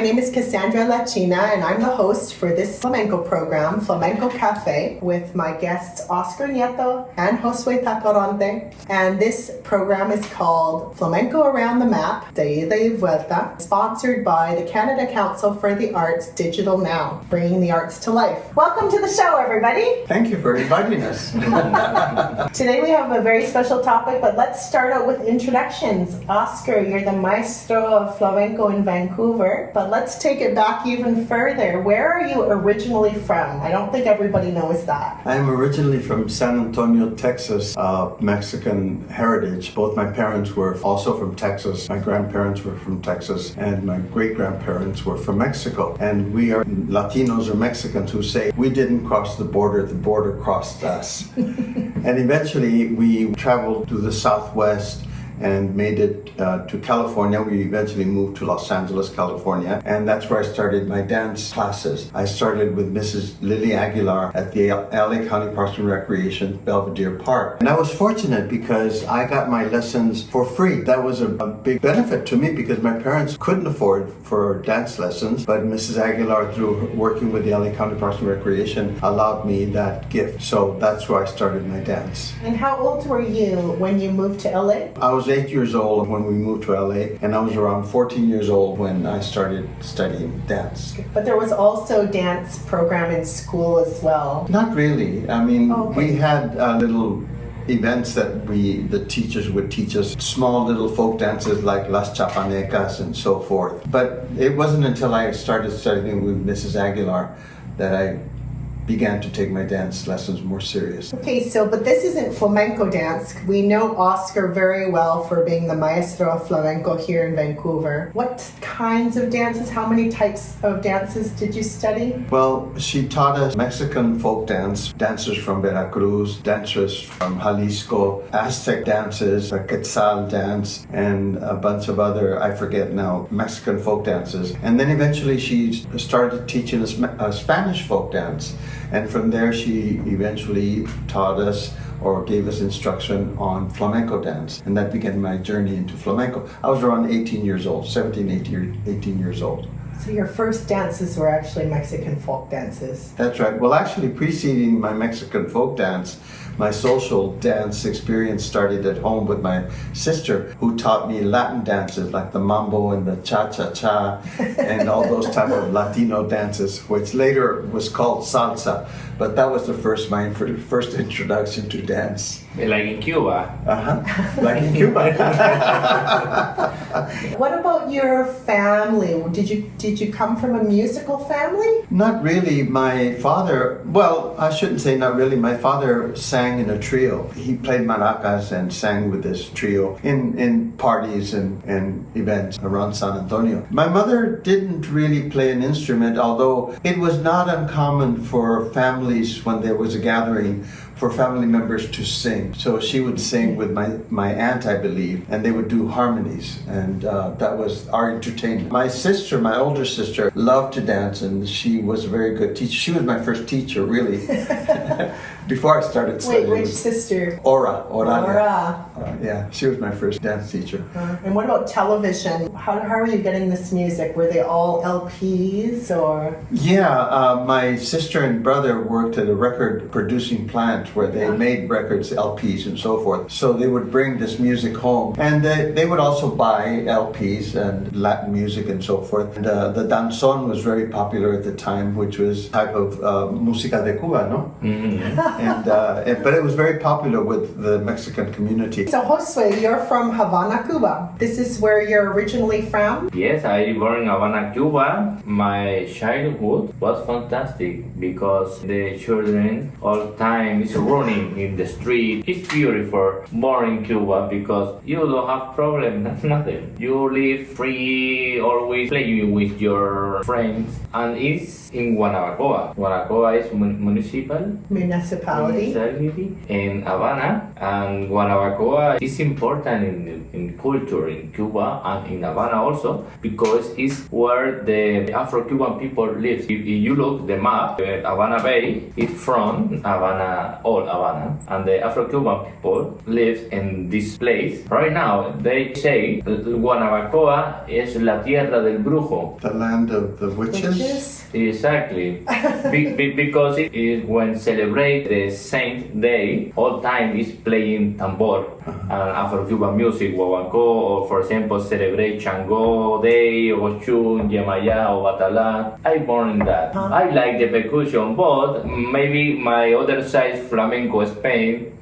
name is Kasandra and I'm the host for this flamenco program, Flamenco Cafe, with my guests Oscar Nieto and Josue Tacoronte. And this program is called Flamenco Around the Map, de ida y vuelta, sponsored by the Canada Council for the Arts Digital Now, bringing the arts to life. Welcome to the show, everybody. Thank you for inviting us. Today we have a very special topic, but let's start out with introductions. Oscar, you're the maestro of flamenco in Vancouver, but let's take it back even further. Where are you originally from? I don't think everybody knows that. I'm originally from San Antonio, Texas, Mexican heritage. Both my parents were also from Texas. My grandparents were from Texas, and my great-grandparents were from Mexico. And we are Latinos or Mexicans who say, we didn't cross the border crossed us. And eventually we traveled to the Southwest and made it to California. We eventually moved to Los Angeles, California, and that's where I started my dance classes. I started with Mrs. Lily Aguilar at the LA County Parks and Recreation, Belvedere Park. And I was fortunate because I got my lessons for free. That was a big benefit to me because my parents couldn't afford for dance lessons, but Mrs. Aguilar, through working with the LA County Parks and Recreation, allowed me that gift. So that's where I started my dance. And how old were you when you moved to LA? I was 8 years old when we moved to LA, and I was around 14 years old when I started studying dance. But there was also dance program in school as well. Not really. I mean, we had little events that the teachers would teach us, small little folk dances like Las Chapanecas and so forth. But it wasn't until I started studying with Mrs. Aguilar that I began to take my dance lessons more serious. Okay, but this isn't flamenco dance. We know Oscar very well for being the maestro of flamenco here in Vancouver. What kinds of dances, how many types of dances did you study? Well, she taught us Mexican folk dance, dancers from Veracruz, dancers from Jalisco, Aztec dances, a Quetzal dance, and a bunch of other, I forget now, Mexican folk dances. And then eventually she started teaching us Spanish folk dance. And from there, she eventually taught us or gave us instruction on flamenco dance. And that began my journey into flamenco. I was around 18 years old, 18 years old. So your first dances were actually Mexican folk dances? That's right. Well, actually, preceding my Mexican folk dance, my social dance experience started at home with my sister, who taught me Latin dances like the mambo and the cha-cha-cha and all those type of Latino dances, which later was called salsa. But that was my first introduction to dance. Like in Cuba. Like in Cuba. What about your family? Did you come from a musical family? Not really. My father, well, I shouldn't say not really. My father sang in a trio. He played maracas and sang with this trio in parties and events around San Antonio. My mother didn't really play an instrument, although it was not uncommon for families when there was a gathering for family members to sing. So she would sing with my aunt, I believe, and they would do harmonies, and that was our entertainment. My sister, my older sister, loved to dance, and she was a very good teacher. She was my first teacher, really, before I started studying. Wait, which sister? Oralia. Yeah, she was my first dance teacher. And what about television? How are you getting this music? Were they all LPs or? Yeah, my sister and brother worked at a record producing plant where they made records, LPs and so forth. So they would bring this music home, and they would also buy LPs and Latin music and so forth. And the danzón was very popular at the time, which was type of música de Cuba, no? Mm-hmm. But it was very popular with the Mexican community. So Josue, you're from Havana, Cuba. This is where you're originally from? Yes, I born in Havana, Cuba. My childhood was fantastic because the children all time is running in the street. It's beautiful born in Cuba because you don't have problems, nothing. You live free, always playing with your friends. And it's in Guanabacoa. Guanabacoa is municipal. municipality. In Havana, and Guanabacoa is important in culture in Cuba and in Havana also because it's where the Afro-Cuban people live. If you look the map, Havana Bay is from Havana, all Havana, and the Afro-Cuban people live in this place. Right now, they say Guanabacoa es la tierra del brujo. The land of the witches? Exactly. Because it is when celebrate the Saint Day, all time is playing tambor and Afro-Cuban music, guaguancó, or for example celebrate Chango Day, or Oshun, Yemayá, or Batalá. I born in that. I like the percussion, but maybe my other side, flamenco Spain,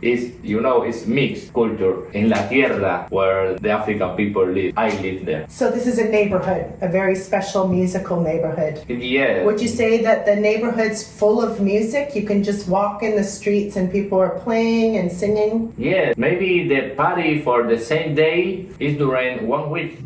is, it's mixed culture in La Tierra where the African people live. I live there. So this is a neighborhood, a very special musical neighborhood. Yeah. Would you say that the neighborhood's full of music? You can just walk in the streets and people are playing and singing? Yeah, maybe the party for the same day is during 1 week.